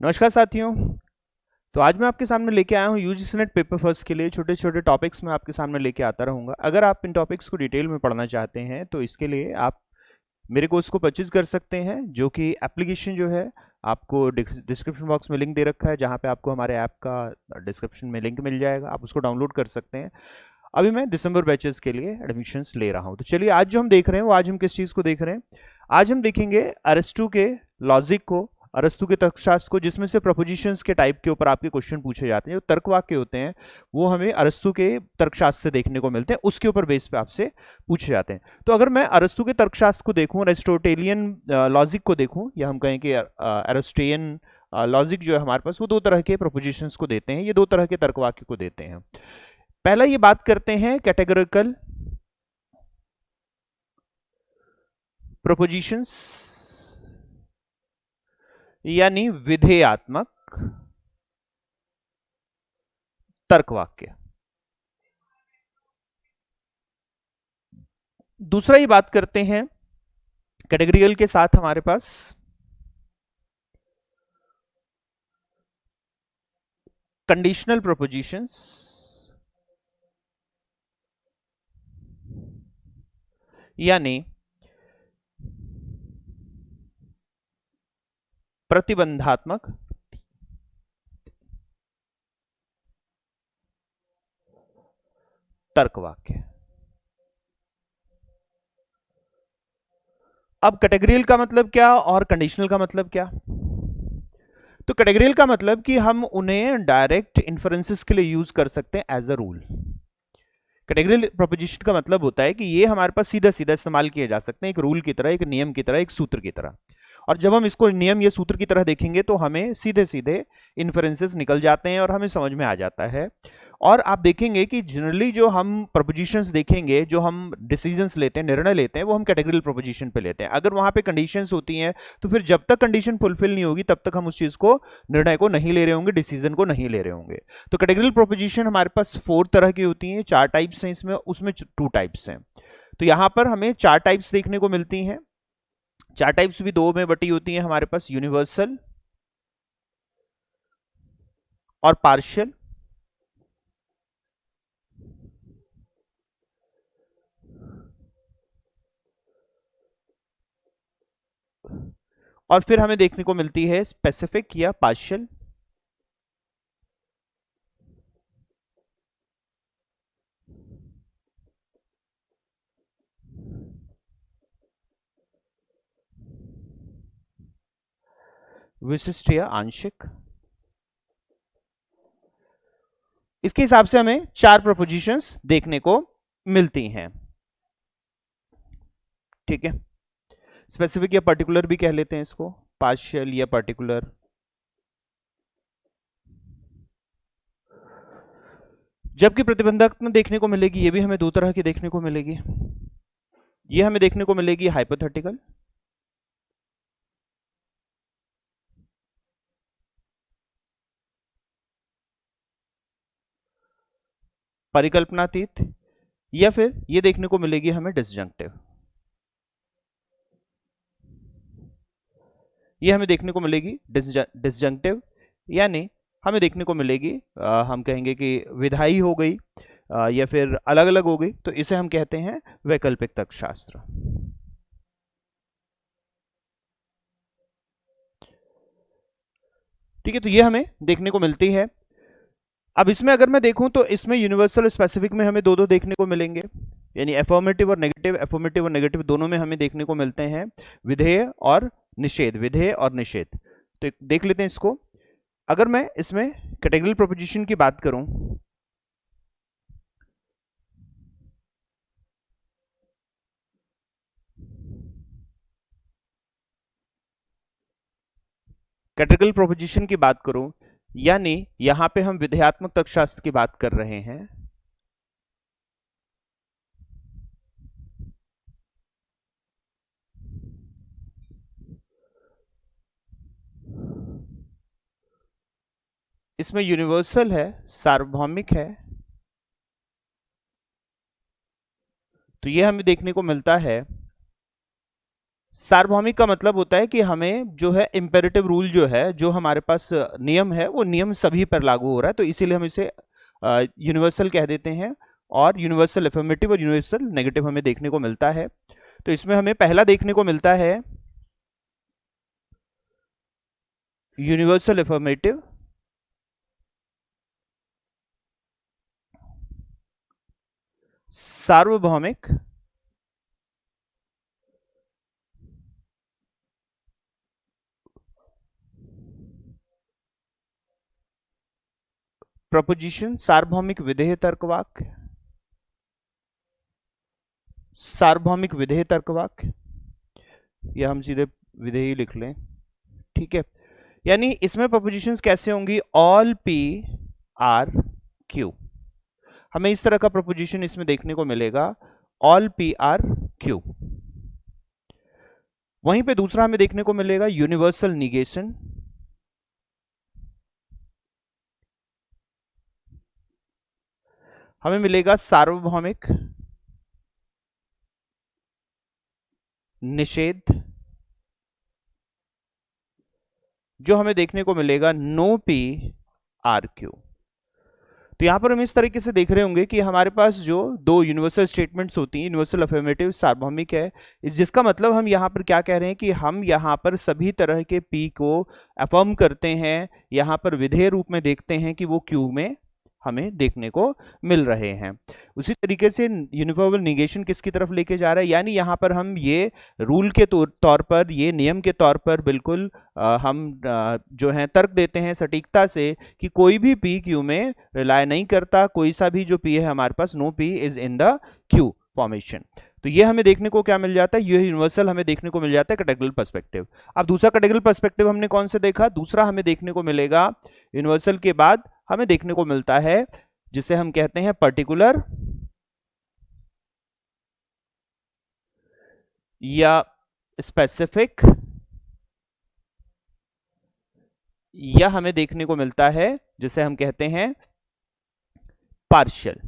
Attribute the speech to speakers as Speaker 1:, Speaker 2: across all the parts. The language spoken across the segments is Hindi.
Speaker 1: नमस्कार साथियों। तो आज मैं आपके सामने लेके आया हूँ यूजीसी नेट पेपर फर्स्ट के लिए छोटे छोटे टॉपिक्स मैं आपके सामने लेके आता रहूँगा। अगर आप इन टॉपिक्स को डिटेल में पढ़ना चाहते हैं तो इसके लिए आप मेरे कोर्स को परचेज कर सकते हैं, जो कि एप्लीकेशन जो है आपको डिस्क्रिप्शन बॉक्स में लिंक दे रखा है, जहाँ पे आपको हमारे ऐप का डिस्क्रिप्शन में लिंक मिल जाएगा, आप उसको डाउनलोड कर सकते हैं। अभी मैं दिसंबर बैचेस के लिए एडमिशन्स ले रहा हूँ। तो चलिए आज जो हम देख रहे हैं वो आज हम किस चीज़ को देख रहे हैं। आज हम देखेंगे अरस्तु के लॉजिक को, अरस्तु के तर्कशास्त्र को, जिसमें से प्रपोजिशंस के टाइप के ऊपर आपके क्वेश्चन पूछे जाते हैं। जो तर्क वाक्य होते हैं वो हमें अरस्तु के तर्कशास्त्र से देखने को मिलते हैं, उसके ऊपर बेस पे आपसे पूछे जाते हैं। तो अगर मैं अरस्तु के तर्कशास्त्र को देखूं, एरिस्टोटेलियन लॉजिक को देखूं, या हम कहें कि एरिस्टेन लॉजिक जो है हमारे पास, वो दो तरह के प्रपोजिशंस को देते हैं, ये दो तरह के तर्क वाक्य को देते हैं। पहला ये बात करते हैं कैटेगोरिकल प्रपोजिशंस यानी विधेयात्मक तर्क वाक्य। दूसरा ये बात करते हैं कैटेगरिकल के साथ हमारे पास कंडीशनल प्रपोजिशंस यानी प्रतिबंधात्मक तर्क वाक्य। अब कैटेगरियल का मतलब क्या और कंडीशनल का मतलब क्या? तो कैटेगरियल का मतलब कि हम उन्हें डायरेक्ट इन्फरेंसेस के लिए यूज कर सकते हैं एज अ रूल। कैटेगरियल प्रोपोजिशन का मतलब होता है कि ये हमारे पास सीधा सीधा इस्तेमाल किए जा सकते हैं, एक रूल की तरह, एक नियम की तरह, एक सूत्र की तरह। और जब हम इसको नियम या सूत्र की तरह देखेंगे तो हमें सीधे सीधे इन्फरेंसेस निकल जाते हैं और हमें समझ में आ जाता है। और आप देखेंगे कि जनरली जो हम प्रपोजिशंस देखेंगे, जो हम डिसीजंस लेते हैं, निर्णय लेते हैं, वो हम कैटेगरियल प्रपोजिशन पे लेते हैं। अगर वहां पे कंडीशंस होती हैं तो फिर जब तक कंडीशन फुलफिल नहीं होगी तब तक हम उस चीज को, निर्णय को नहीं ले रहे होंगे, डिसीजन को नहीं ले रहे होंगे। तो कैटेगरियल प्रोपोजिशन हमारे पास 4 तरह की होती हैं, 4 टाइप्स हैं इसमें, उसमें 2 टाइप्स हैं। तो यहां पर हमें 4 टाइप्स देखने को मिलती हैं। 4 टाइप्स भी 2 में बटी होती हैं हमारे पास, यूनिवर्सल और पार्शियल। और फिर हमें देखने को मिलती है स्पेसिफिक या पार्शियल। विशिष्ट या आंशिक। इसके हिसाब से हमें 4 प्रपोजिशंस देखने को मिलती हैं। ठीक है, स्पेसिफिक या पर्टिकुलर भी कह लेते हैं इसको, पार्शियल या पर्टिकुलर। जबकि प्रतिबंधात्मक देखने को मिलेगी, ये भी हमें 2 तरह की देखने को मिलेगी। ये हमें देखने को मिलेगी हाइपोथेटिकल, परिकल्पनातीत, या फिर ये देखने को मिलेगी हमें डिसजंक्टिव। ये हमें देखने को मिलेगी डिसजंक्टिव, यानी हमें देखने को मिलेगी, हम कहेंगे कि विधायी हो गई या फिर अलग अलग हो गई, तो इसे हम कहते हैं वैकल्पिक तर्कशास्त्र। ठीक है, तो ये हमें देखने को मिलती है। अब इसमें अगर मैं देखूं तो इसमें यूनिवर्सल और स्पेसिफिक में हमें 2 देखने को मिलेंगे, यानी अफर्मेटिव और नेगेटिव दोनों में हमें देखने को मिलते हैं विधेय और निषेध, विधेय और निषेध। तो देख लेते हैं इसको। अगर मैं इसमें कैटेगरिकल प्रोपोजिशन की बात करूं, कैटेगरिकल प्रोपोजिशन की बात करूं, यानी यहां पे हम विधेयात्मक तर्कशास्त्र की बात कर रहे हैं। इसमें यूनिवर्सल है, सार्वभौमिक है, तो यह हमें देखने को मिलता है सार्वभौमिक का मतलब होता है कि हमें जो है इंपेरेटिव रूल जो है, जो हमारे पास नियम है, वो नियम सभी पर लागू हो रहा है, तो इसीलिए हम इसे यूनिवर्सल कह देते हैं। और यूनिवर्सल अफर्मेटिव और यूनिवर्सल नेगेटिव हमें देखने को मिलता है। तो इसमें हमें पहला देखने को मिलता है यूनिवर्सल अफर्मेटिव, सार्वभौमिक प्रपोजिशन, सार्वभौमिक विधेय तर्कवाक्य, सार्वभौमिक विधेय तर्कवाक्य, या हम सीधे विधेय लिख लें, ठीक है। यानी इसमें प्रपोजिशंस कैसे होंगी, ऑल पी आर क्यू, हमें इस तरह का प्रपोजिशन इसमें देखने को मिलेगा, ऑल पी आर क्यू। वहीं पे दूसरा हमें देखने को मिलेगा यूनिवर्सल निगेशन, हमें मिलेगा सार्वभौमिक निषेध, जो हमें देखने को मिलेगा नो पी आर क्यू। तो यहां पर हम इस तरीके से देख रहे होंगे कि हमारे पास जो दो यूनिवर्सल स्टेटमेंट्स होती हैं, यूनिवर्सल अफर्मेटिव, सार्वभौमिक है, जिसका मतलब हम यहां पर क्या कह रहे हैं कि हम यहां पर सभी तरह के पी को अफर्म करते हैं, यहां पर विधेय रूप में देखते हैं कि वो क्यू में हमें देखने को मिल रहे हैं। उसी तरीके से यूनिवर्सल निगेशन किसकी तरफ लेके जा रहा है, यानी यहां पर हम ये रूल के तौर पर, ये नियम के तौर पर बिल्कुल हम जो है तर्क देते हैं सटीकता से कि कोई भी पी क्यू में रिलाय नहीं करता, कोई सा भी जो पी है हमारे पास, no P is in the Q formation. तो ये हमें देखने को क्या मिल जाता है, ये यूनिवर्सल हमें देखने को मिल जाता है कैटेगोरिकल पर्सपेक्टिव। अब दूसरा कैटेगोरिकल पर्सपेक्टिव हमने कौन से देखा, दूसरा हमें देखने को मिलेगा यूनिवर्सल के बाद हमें देखने को मिलता है जिसे हम कहते हैं पर्टिकुलर या स्पेसिफिक, या हमें देखने को मिलता है जिसे हम कहते हैं पार्शियल।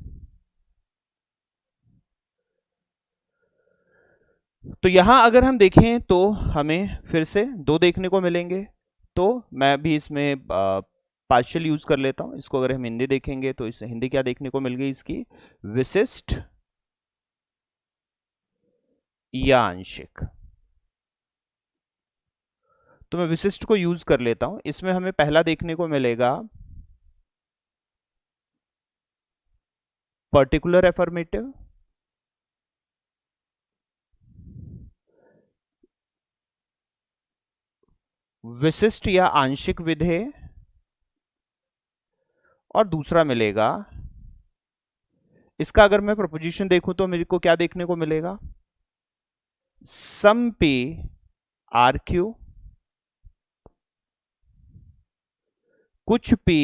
Speaker 1: तो यहां अगर हम देखें तो हमें फिर से दो देखने को मिलेंगे, तो मैं भी इसमें पार्शियल यूज कर लेता हूं। इसको अगर हम हिंदी देखेंगे तो इस हिंदी क्या देखने को मिल गई इसकी, विशिष्ट या आंशिक। तो मैं विशिष्ट को यूज कर लेता हूं। इसमें हमें पहला देखने को मिलेगा पर्टिकुलर अफर्मेटिव, विशिष्ट या आंशिक विधेय, और दूसरा मिलेगा, इसका अगर मैं प्रपोजिशन देखूं तो मेरे को क्या देखने को मिलेगा, सम पी आर क्यू, कुछ पी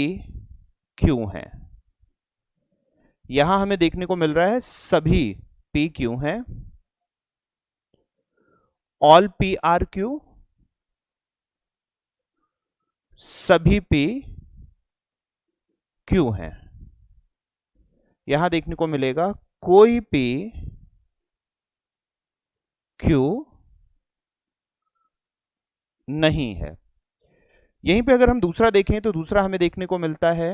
Speaker 1: क्यू है। यहां हमें देखने को मिल रहा है सभी पी क्यू हैं, ऑल पी आर क्यू, सभी पी क्यू हैं। यहां देखने को मिलेगा कोई पी क्यू नहीं है। यहीं पे अगर हम दूसरा देखें तो दूसरा हमें देखने को मिलता है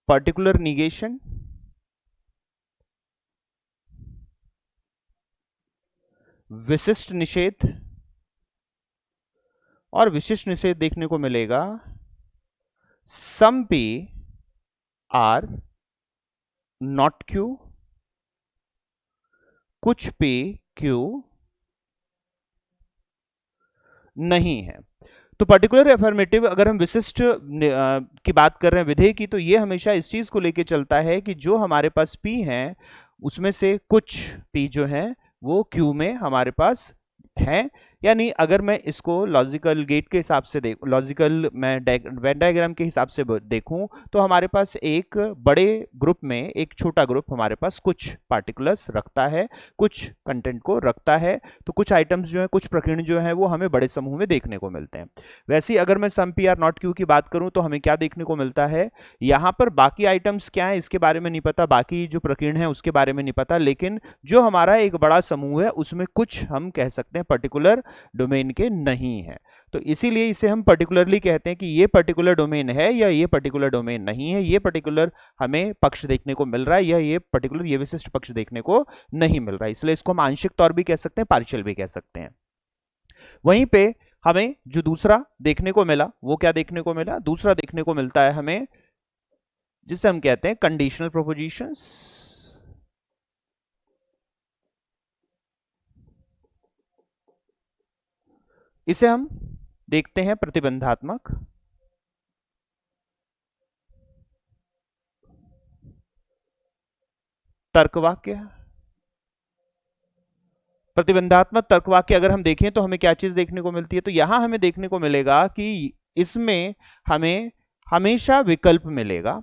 Speaker 1: पर्टिकुलर निगेशन, विशिष्ट निषेध, और विशिष्ट निषेध देखने को मिलेगा some P R not Q, कुछ पी क्यू नहीं है। तो पर्टिकुलर अफर्मेटिव, अगर हम विशिष्ट की बात कर रहे हैं विधेय की, तो ये हमेशा इस चीज को लेके चलता है कि जो हमारे पास पी है उसमें से कुछ पी जो है वो क्यू में हमारे पास है, यानी अगर मैं इसको लॉजिकल गेट के हिसाब से देख, लॉजिकल मैं वेन डायग्राम के हिसाब से देखूं तो हमारे पास एक बड़े ग्रुप में एक छोटा ग्रुप हमारे पास कुछ पार्टिकुलर्स रखता है, कुछ कंटेंट को रखता है। तो कुछ आइटम्स जो है, कुछ प्रकीर्ण जो है वो हमें बड़े समूह में देखने को मिलते हैं। वैसे ही अगर मैं some P R not Q की बात करूं तो हमें क्या देखने को मिलता है, यहां पर बाकी आइटम्स क्या है इसके बारे में नहीं पता, बाकी जो प्रकीर्ण है उसके बारे में नहीं पता, लेकिन जो हमारा एक बड़ा समूह है उसमें कुछ हम कह सकते हैं पर्टिकुलर डोमेन के नहीं है। तो इसीलिए इसे हम पर्टिकुलरली कहते हैं कि ये पर्टिकुलर डोमेन है या ये पर्टिकुलर डोमेन नहीं है, ये पर्टिकुलर हमें पक्ष देखने को मिल रहा है या ये पर्टिकुलर ये विशिष्ट पक्ष देखने को नहीं मिल रहा है। इसलिए इसको हम आंशिक तौर भी कह सकते हैं, पार्शियल भी कह सकते हैं। वहीं पे हमें जो दूसरा देखने को मिला वो क्या देखने को मिला, दूसरा देखने को मिलता है हमें जिसे हम कहते हैं कंडीशनल प्रोपोजिशंस। इसे हम देखते हैं प्रतिबंधात्मक तर्कवाक्य। प्रतिबंधात्मक तर्कवाक्य अगर हम देखें तो हमें क्या चीज देखने को मिलती है, तो यहां हमें देखने को मिलेगा कि इसमें हमें हमेशा विकल्प मिलेगा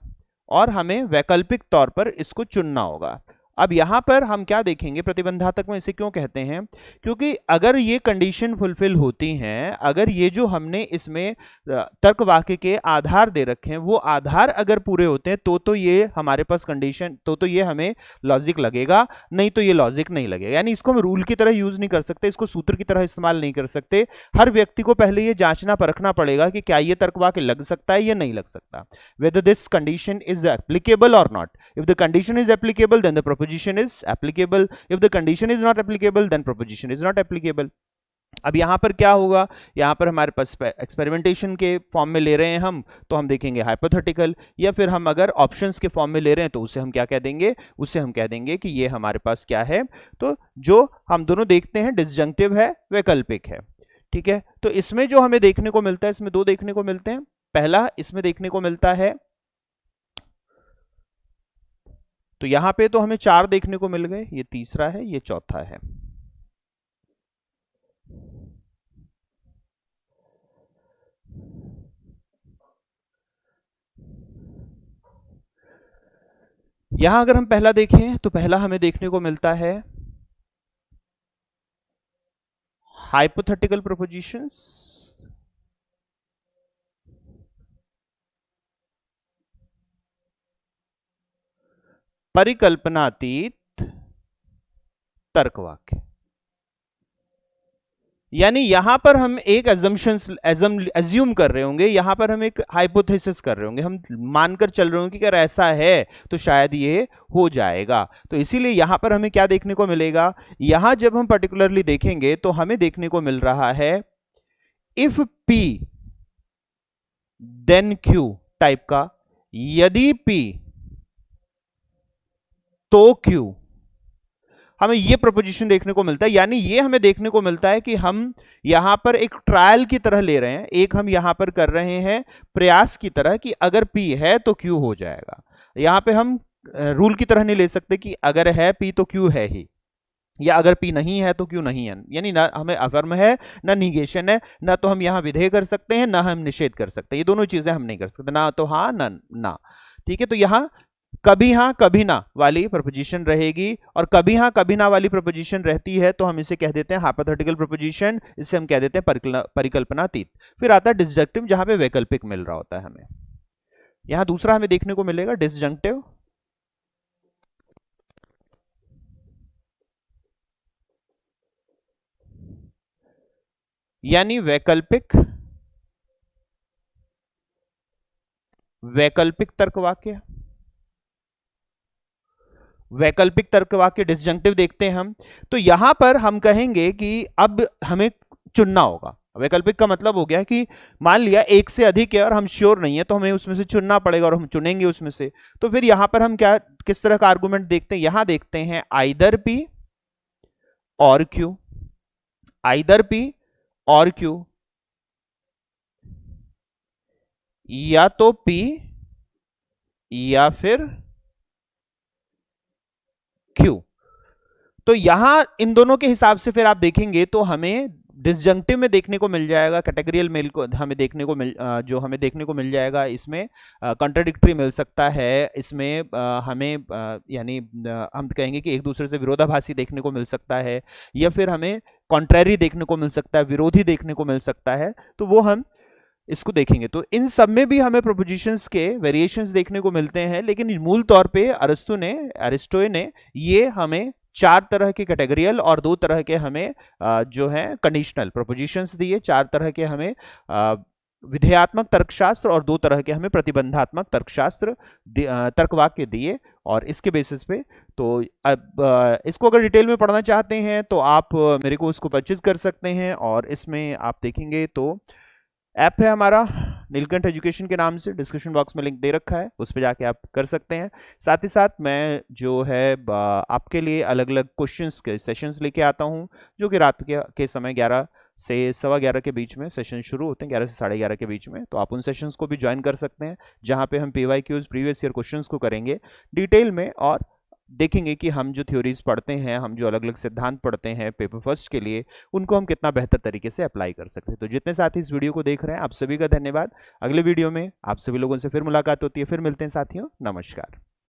Speaker 1: और हमें वैकल्पिक तौर पर इसको चुनना होगा। अब यहां पर हम क्या देखेंगे, प्रतिबंधात्मक में इसे क्यों कहते हैं, क्योंकि अगर ये कंडीशन फुलफिल होती हैं, अगर ये जो हमने इसमें तर्क वाक्य के आधार दे रखे हैं वो आधार अगर पूरे होते हैं तो ये हमारे पास कंडीशन, तो ये हमें लॉजिक लगेगा, नहीं तो ये लॉजिक नहीं लगेगा। यानी इसको हम रूल की तरह यूज नहीं कर सकते, इसको सूत्र की तरह इस्तेमाल नहीं कर सकते। हर व्यक्ति को पहले ये जांचना परखना पड़ेगा कि क्या ये तर्क वाक्य लग सकता है या नहीं लग सकता, whether this condition is applicable or not. If the condition is applicable, then the proposition is applicable. If the condition is not applicable, then proposition is not applicable. अब यहां पर क्या होगा, यहां पर हमारे पास एक्सपेरिमेंटेशन के फॉर्म में ले रहे हैं हम, तो हम देखेंगे हाइपोथेटिकल, या फिर हम अगर ऑप्शंस के फॉर्म में ले रहे हैं तो उसे हम क्या कह देंगे, उसे हम कह देंगे कि ये हमारे पास क्या है, तो जो हम दोनों देखते हैं डिसजंक्टिव है, वैकल्पिक है। ठीक है, तो इसमें जो हमें देखने को मिलता है, इसमें दो देखने को मिलते हैं। पहला इसमें देखने को मिलता है, तो यहां पे तो हमें चार देखने को मिल गए, ये तीसरा है, ये चौथा है। यहां अगर हम पहला देखें तो पहला हमें देखने को मिलता है हाइपोथेटिकल प्रोपोजिशंस, परिकल्पनातीत तर्कवाक्य। यानी यहां पर हम एक एज्यूम कर रहे होंगे, यहां पर हम एक हाइपोथेसिस कर रहे होंगे, हम मानकर चल रहे होंगे कि अगर ऐसा है तो शायद ये हो जाएगा। तो इसीलिए यहां पर हमें क्या देखने को मिलेगा, यहां जब हम पर्टिकुलरली देखेंगे तो हमें देखने को मिल रहा है if P then Q type का, यदि P तो Q, हमें ये प्रोपोजिशन देखने को मिलता है। यानी ये हमें देखने को मिलता है कि हम यहां पर एक ट्रायल की तरह ले रहे हैं, एक हम यहां पर कर रहे हैं प्रयास की तरह कि अगर P है तो Q हो जाएगा। यहां पे हम रूल की तरह नहीं ले सकते कि अगर है P तो Q है ही, या अगर P नहीं है तो Q नहीं है। यानी ना हमें अफर्म है ना निगेशन है, ना तो हम यहां विधेय कर सकते हैं ना हम निषेध कर सकते हैं, ये दोनों चीजें हम नहीं कर सकते, ना तो हाँ ना ना। ठीक है, तो यहां कभी हां कभी ना वाली प्रपोजिशन रहेगी, और कभी हां कभी ना वाली प्रपोजिशन रहती है तो हम इसे कह देते हैं हाइपोथेटिकल प्रपोजिशन, इसे हम कह देते हैं परिकल्पनातीत। फिर आता है डिसजंक्टिव, जहां पे वैकल्पिक मिल रहा होता है हमें। यहां दूसरा हमें देखने को मिलेगा डिसजंक्टिव, यानी वैकल्पिक तर्कवाक्य। वैकल्पिक तर्कवाक्य डिसजंक्टिव देखते हैं हम, तो यहां पर हम कहेंगे कि अब हमें चुनना होगा। वैकल्पिक का मतलब हो गया कि मान लिया एक से अधिक है और हम श्योर नहीं है, तो हमें उसमें से चुनना पड़ेगा और हम चुनेंगे उसमें से। तो फिर यहां पर हम क्या, किस तरह का आर्गुमेंट देखते हैं, यहां देखते हैं आइदर P और Q, आइदर P और Q, या तो P या फिर Q। तो यहां इन दोनों के हिसाब से फिर आप देखेंगे तो हमें डिसजंक्टिव में देखने को मिल जाएगा, कैटेगरियल मेल को हमें देखने को जो हमें देखने को मिल जाएगा, इसमें कॉन्ट्राडिक्टरी मिल सकता है, इसमें हमें यानी हम कहेंगे कि एक दूसरे से विरोधाभासी देखने को मिल सकता है, या फिर हमें कॉन्ट्रैरी देखने को मिल सकता है, विरोधी देखने को मिल सकता है, तो वो हम इसको देखेंगे। तो इन सब में भी हमें प्रोपोजिशंस के वेरिएशंस देखने को मिलते हैं, लेकिन मूल तौर पे अरिस्टो ने ये हमें 4 तरह के कैटेगरियल और 2 तरह के हमें जो है कंडीशनल प्रोपोजिशंस दिए, 4 तरह के हमें विधेयात्मक तर्कशास्त्र और 2 तरह के हमें प्रतिबंधात्मक तर्कशास्त्र तर्कवाक्य दिए, और इसके बेसिस पे तो अब इसको अगर डिटेल में पढ़ना चाहते हैं तो आप मेरे को उसको परचेज कर सकते हैं, और इसमें आप देखेंगे तो ऐप है हमारा नीलकंठ एजुकेशन के नाम से, डिस्क्रिप्शन बॉक्स में लिंक दे रखा है, उस पर जाके आप कर सकते हैं। साथ ही साथ मैं जो है आपके लिए अलग अलग क्वेश्चंस के सेशंस लेके आता हूं, जो कि रात के समय 11 से 11:15 के बीच में सेशन शुरू होते हैं, 11 से 11:30 के बीच में। तो आप उन सेशंस को भी ज्वाइन कर सकते हैं, जहां पे हम PYQs प्रीवियस ईयर क्वेश्चंस को करेंगे डिटेल में, और देखेंगे कि हम जो थ्योरीज पढ़ते हैं, हम जो अलग अलग सिद्धांत पढ़ते हैं पेपर फर्स्ट के लिए, उनको हम कितना बेहतर तरीके से अप्लाई कर सकते हैं। तो जितने साथी इस वीडियो को देख रहे हैं, आप सभी का धन्यवाद। अगले वीडियो में आप सभी लोगों से फिर मुलाकात होती है, फिर मिलते हैं साथियों, नमस्कार।